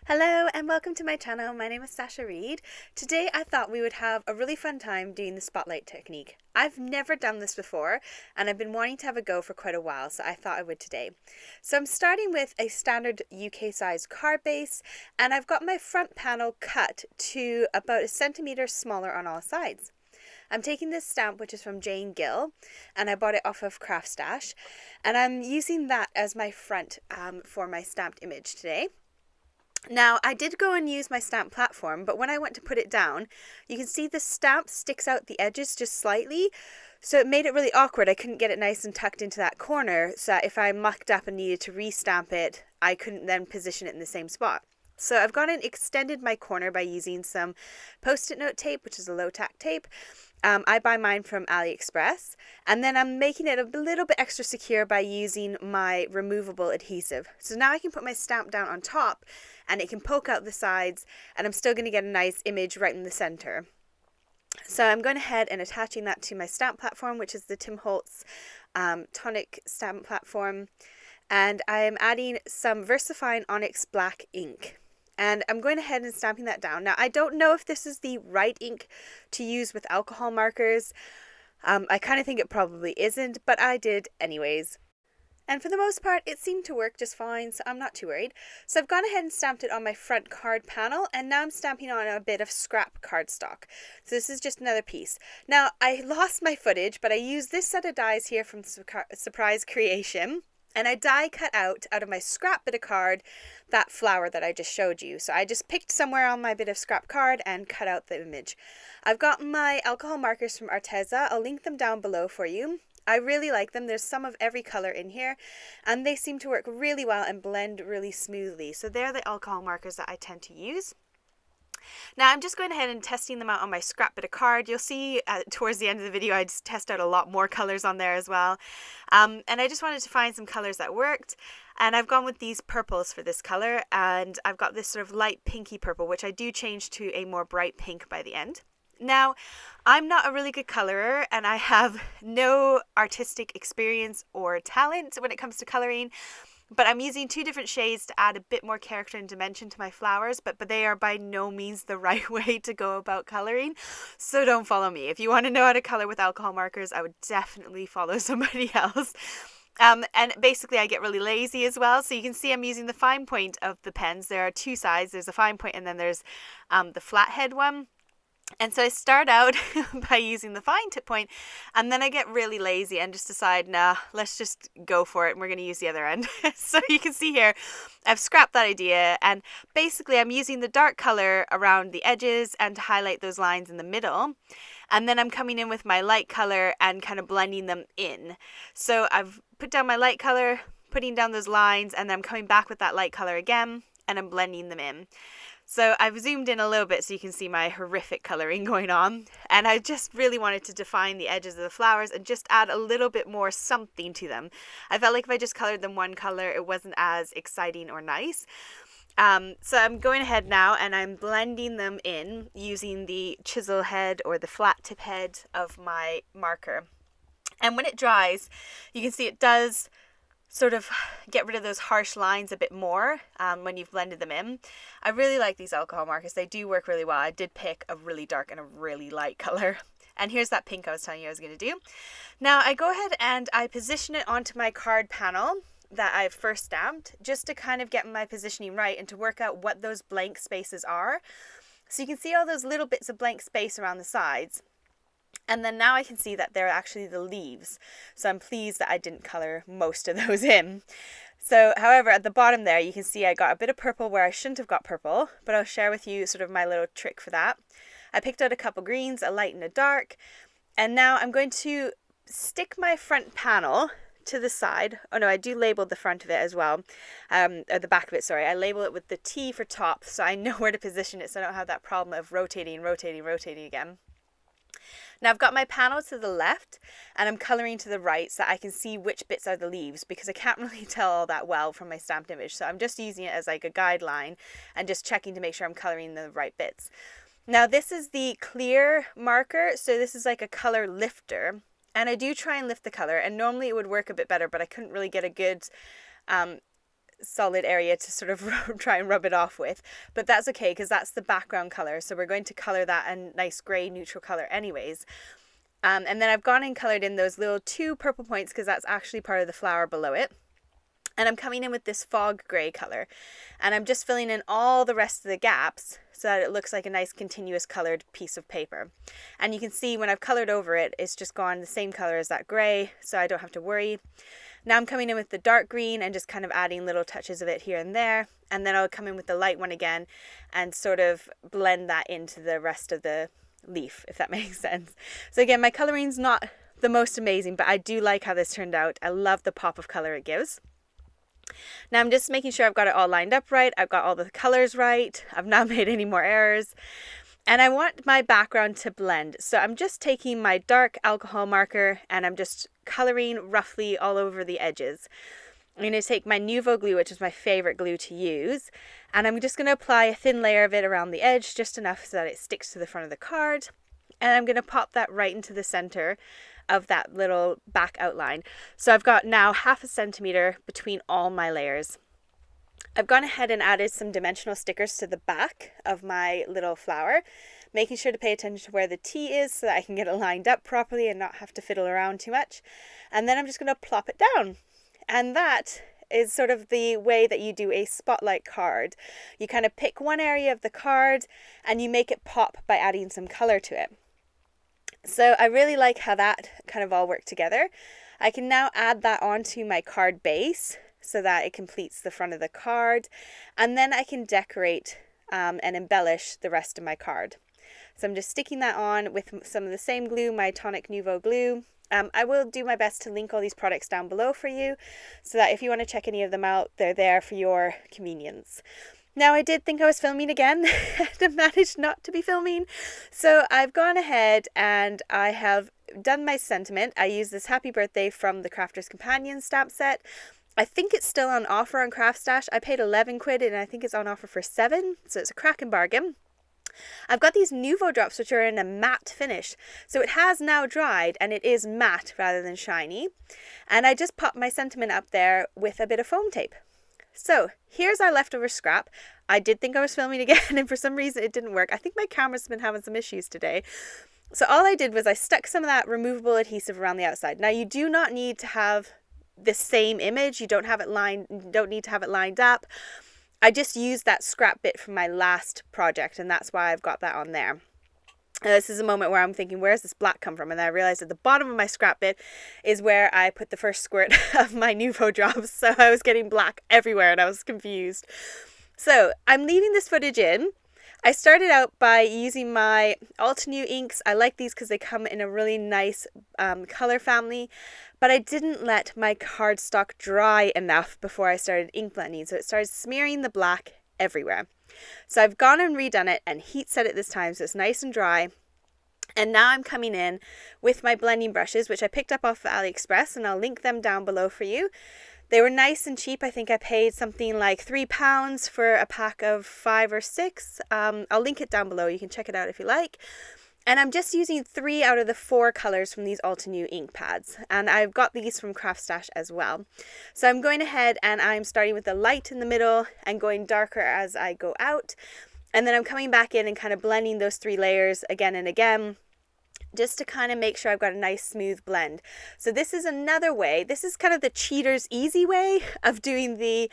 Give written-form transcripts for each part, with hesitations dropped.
Hello and welcome to my channel. My name is Sasha Reade. Today I thought we would have a really fun time doing the spotlight technique. I've never done this before and I've been wanting to have a go for quite a while, so I thought I would today. So I'm starting with a standard UK size card base, and I've got my front panel cut to about a centimetre smaller on all sides. I'm taking this stamp, which is from Jane Gill, and I bought it off of Craft Stash, and I'm using that as my front for my stamped image today. Now, I did go and use my stamp platform, but when I went to put it down, you can see the stamp sticks out the edges just slightly, so it made it really awkward. I couldn't get it nice and tucked into that corner, so that if I mucked up and needed to re-stamp it, I couldn't then position it in the same spot. So I've gone and extended my corner by using some Post-it note tape, which is a low-tack tape. I buy mine from AliExpress, and then I'm making it a little bit extra secure by using my removable adhesive. So now I can put my stamp down on top and it can poke out the sides, and I'm still going to get a nice image right in the center. So I'm going ahead and attaching that to my stamp platform, which is the Tim Holtz Tonic stamp platform, and I'm adding some VersaFine Onyx Black ink. And I'm going ahead and stamping that down. Now, I don't know if this is the right ink to use with alcohol markers. I kind of think it probably isn't, but I did anyways. And for the most part, it seemed to work just fine, so I'm not too worried. So I've gone ahead and stamped it on my front card panel, and now I'm stamping on a bit of scrap cardstock. So this is just another piece. Now, I lost my footage, but I used this set of dies here from Surprise Creation. And I die cut out of my scrap bit of card that flower that I just showed you. So I just picked somewhere on my bit of scrap card and cut out the image. I've got my alcohol markers from Arteza. I'll link them down below for you. I really like them. There's some of every color in here, and they seem to work really well and blend really smoothly. So they're the alcohol markers that I tend to use. Now I'm just going ahead and testing them out on my scrap bit of card. You'll see towards the end of the video I just test out a lot more colors on there as well. And I just wanted to find some colors that worked. And I've gone with these purples for this color. And I've got this sort of light pinky purple, which I do change to a more bright pink by the end. Now, I'm not a really good colorer, and I have no artistic experience or talent when it comes to coloring. But I'm using two different shades to add a bit more character and dimension to my flowers, but they are by no means the right way to go about coloring. So don't follow me. If you want to know how to color with alcohol markers, I would definitely follow somebody else. And basically I get really lazy as well. So you can see I'm using the fine point of the pens. There are two sides. There's a fine point and then there's the flathead one. And so I start out by using the fine tip point, and then I get really lazy and just decide, nah, let's just go for it, and we're going to use the other end. So you can see here, I've scrapped that idea, and basically I'm using the dark color around the edges and to highlight those lines in the middle. And then I'm coming in with my light color and kind of blending them in. So I've put down my light color, putting down those lines, and then I'm coming back with that light color again, and I'm blending them in. So I've zoomed in a little bit so you can see my horrific colouring going on, and I just really wanted to define the edges of the flowers and just add a little bit more something to them. I felt like if I just coloured them one colour it wasn't as exciting or nice. So I'm going ahead now and I'm blending them in using the chisel head or the flat tip head of my marker. And when it dries, you can see it does sort of get rid of those harsh lines a bit more when you've blended them in. I really like these alcohol markers. They do work really well. I did pick a really dark and a really light color. And here's that pink I was telling you I was going to do. Now I go ahead and I position it onto my card panel that I've first stamped, just to kind of get my positioning right and to work out what those blank spaces are. So you can see all those little bits of blank space around the sides. And then now I can see that they're actually the leaves. So I'm pleased that I didn't colour most of those in. So, however, at the bottom there, you can see I got a bit of purple where I shouldn't have got purple, but I'll share with you sort of my little trick for that. I picked out a couple greens, a light and a dark. And now I'm going to stick my front panel to the side. Oh no, I do label the front of it as well. Or the back of it, sorry. I label it with the T for top, so I know where to position it so I don't have that problem of rotating again. Now I've got my panel to the left and I'm colouring to the right so I can see which bits are the leaves, because I can't really tell all that well from my stamped image. So I'm just using it as like a guideline and just checking to make sure I'm colouring the right bits. Now this is the clear marker, so this is like a colour lifter. And I do try and lift the colour, and normally it would work a bit better, but I couldn't really get a good solid area to sort of try and rub it off with, but that's okay because that's the background color. So we're going to color that a nice gray neutral color anyways. And then I've gone and colored in those little 2 purple points because that's actually part of the flower below it. And I'm coming in with this fog gray color, and I'm just filling in all the rest of the gaps so that it looks like a nice continuous colored piece of paper. And you can see when I've colored over it, it's just gone the same color as that gray, so I don't have to worry. Now I'm coming in with the dark green and just kind of adding little touches of it here and there. And then I'll come in with the light one again and sort of blend that into the rest of the leaf, if that makes sense. So again, my coloring's not the most amazing, but I do like how this turned out. I love the pop of color it gives. Now I'm just making sure I've got it all lined up right. I've got all the colors right. I've not made any more errors. And I want my background to blend. So I'm just taking my dark alcohol marker and I'm just coloring roughly all over the edges. I'm going to take my Nuvo glue, which is my favorite glue to use, and I'm just going to apply a thin layer of it around the edge, just enough so that it sticks to the front of the card. And I'm going to pop that right into the center of that little back outline. So I've got now 1/2 centimeter between all my layers. I've gone ahead and added some dimensional stickers to the back of my little flower, making sure to pay attention to where the T is so that I can get it lined up properly and not have to fiddle around too much. And then I'm just going to plop it down. And that is sort of the way that you do a spotlight card. You kind of pick one area of the card and you make it pop by adding some color to it. So I really like how that kind of all worked together. I can now add that onto my card base so that it completes the front of the card. And then I can decorate and embellish the rest of my card. So I'm just sticking that on with some of the same glue, my Tonic Nuvo glue. I will do my best to link all these products down below for you so that if you want to check any of them out, they're there for your convenience. Now, I did think I was filming again and managed not to be filming. So I've gone ahead and I have done my sentiment. I used this Happy Birthday from the Crafter's Companion stamp set. I think it's still on offer on CraftStash. I paid 11 quid and I think it's on offer for 7. So it's a cracking bargain. I've got these Nuvo drops which are in a matte finish. So it has now dried and it is matte rather than shiny. And I just popped my sentiment up there with a bit of foam tape. So here's our leftover scrap. I did think I was filming again and for some reason it didn't work. I think my camera's been having some issues today. So all I did was I stuck some of that removable adhesive around the outside. Now you do not need to have the same image. You don't need to have it lined up. I just used that scrap bit from my last project and that's why I've got that on there. This is a moment where I'm thinking, where's this black come from? And then I realized at the bottom of my scrap bit is where I put the first squirt of my Nuvo drops. So I was getting black everywhere and I was confused. So I'm leaving this footage in. I started out by using my altenew inks. I like these because they come in a really nice color family, but I didn't let my cardstock dry enough before I started ink blending. So it started smearing the black everywhere. So I've gone and redone it and heat set it this time so it's nice and dry. And now I'm coming in with my blending brushes, which I picked up off of AliExpress, and I'll link them down below for you. They were nice and cheap. I think I paid something like £3 for a pack of 5 or 6. I'll link it down below. You can check it out if you like. And I'm just using 3 out of the 4 colors from these altenew ink pads. And I've got these from CraftStash as well. So I'm going ahead and I'm starting with the light in the middle and going darker as I go out. And then I'm coming back in and kind of blending those 3 layers again and again, just to kind of make sure I've got a nice smooth blend. So this is another way. This is kind of the cheater's easy way of doing the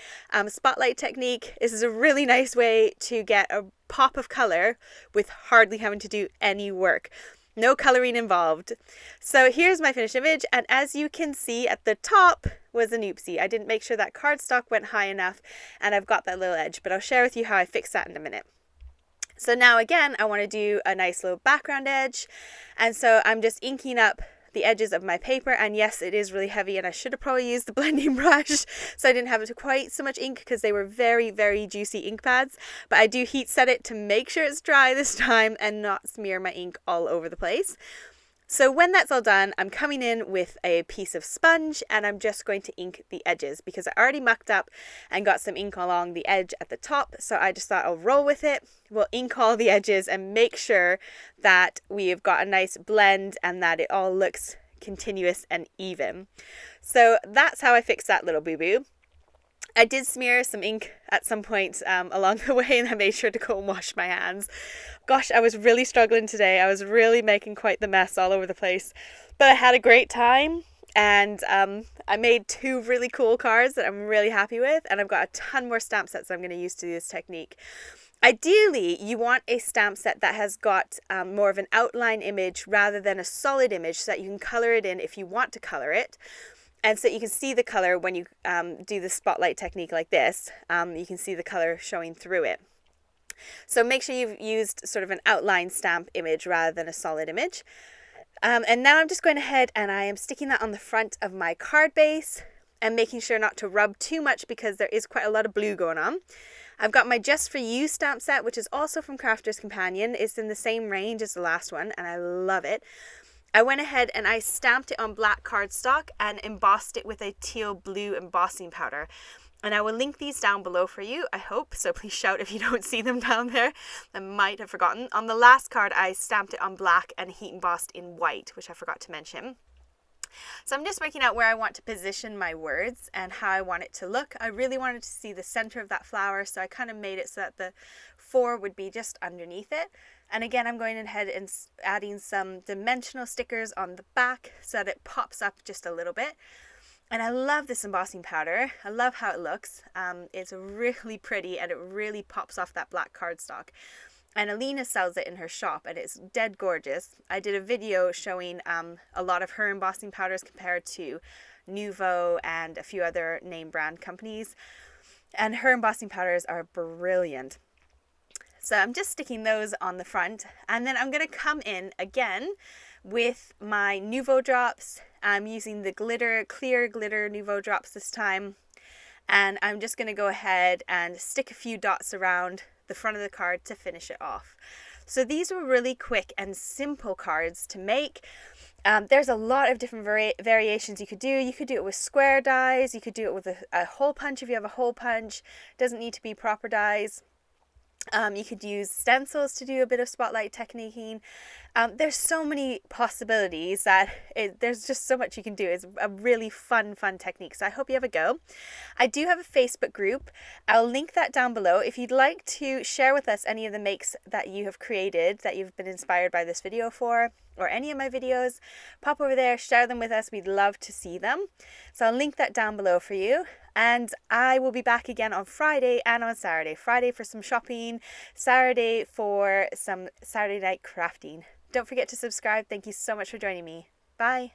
spotlight technique. This is a really nice way to get a pop of color with hardly having to do any work. No coloring involved. So here's my finished image, and as you can see at the top was an oopsie. I didn't make sure that cardstock went high enough and I've got that little edge, but I'll share with you how I fix that in a minute. So now again, I want to do a nice little background edge. And so I'm just inking up the edges of my paper. And yes, it is really heavy and I should have probably used the blending brush so I didn't have quite so much ink because they were very, very juicy ink pads. But I do heat set it to make sure it's dry this time and not smear my ink all over the place. So when that's all done, I'm coming in with a piece of sponge and I'm just going to ink the edges because I already mucked up and got some ink along the edge at the top. So I just thought I'll roll with it. We'll ink all the edges and make sure that we've got a nice blend and that it all looks continuous and even. So that's how I fix that little boo-boo. I did smear some ink at some point along the way, and I made sure to go and wash my hands. Gosh, I was really struggling today. I was really making quite the mess all over the place. But I had a great time, and I made 2 really cool cards that I'm really happy with, and I've got a ton more stamp sets I'm going to use to do this technique. Ideally, you want a stamp set that has got more of an outline image rather than a solid image, so that you can color it in if you want to color it. And so you can see the color when you do the spotlight technique like this. You can see the color showing through it. So make sure you've used sort of an outline stamp image rather than a solid image. And now I'm just going ahead and I am sticking that on the front of my card base and making sure not to rub too much because there is quite a lot of blue going on. I've got my Just For You stamp set, which is also from Crafter's Companion. It's in the same range as the last one, and I love it. I went ahead and I stamped it on black cardstock and embossed it with a teal blue embossing powder. And I will link these down below for you, I hope, so please shout if you don't see them down there. I might have forgotten. On the last card, I stamped it on black and heat embossed in white, which I forgot to mention. So I'm just working out where I want to position my words and how I want it to look. I really wanted to see the center of that flower, so I kind of made it so that the 4 would be just underneath it. And again, I'm going ahead and adding some dimensional stickers on the back so that it pops up just a little bit. And I love this embossing powder. I love how it looks. It's really pretty and it really pops off that black cardstock. And Alina sells it in her shop and it's dead gorgeous. I did a video showing a lot of her embossing powders compared to Nuvo and a few other name brand companies. And her embossing powders are brilliant. So I'm just sticking those on the front, and then I'm going to come in again with my Nuvo drops. I'm using the clear glitter Nuvo drops this time, and I'm just going to go ahead and stick a few dots around the front of the card to finish it off. So these were really quick and simple cards to make. There's a lot of different variations you could do. You could do it with square dies, you could do it with a hole punch if you have a hole punch. It doesn't need to be proper dies. You could use stencils to do a bit of spotlight techniquing. There's so many possibilities that there's just so much you can do. It's a really fun technique. So I hope you have a go. I do have a Facebook group. I'll link that down below. If you'd like to share with us any of the makes that you have created, that you've been inspired by this video for, or any of my videos, pop over there, share them with us. We'd love to see them. So I'll link that down below for you. And I will be back again on Friday and on Saturday. Friday for some shopping, Saturday for some Saturday night crafting. Don't forget to subscribe. Thank you so much for joining me. Bye.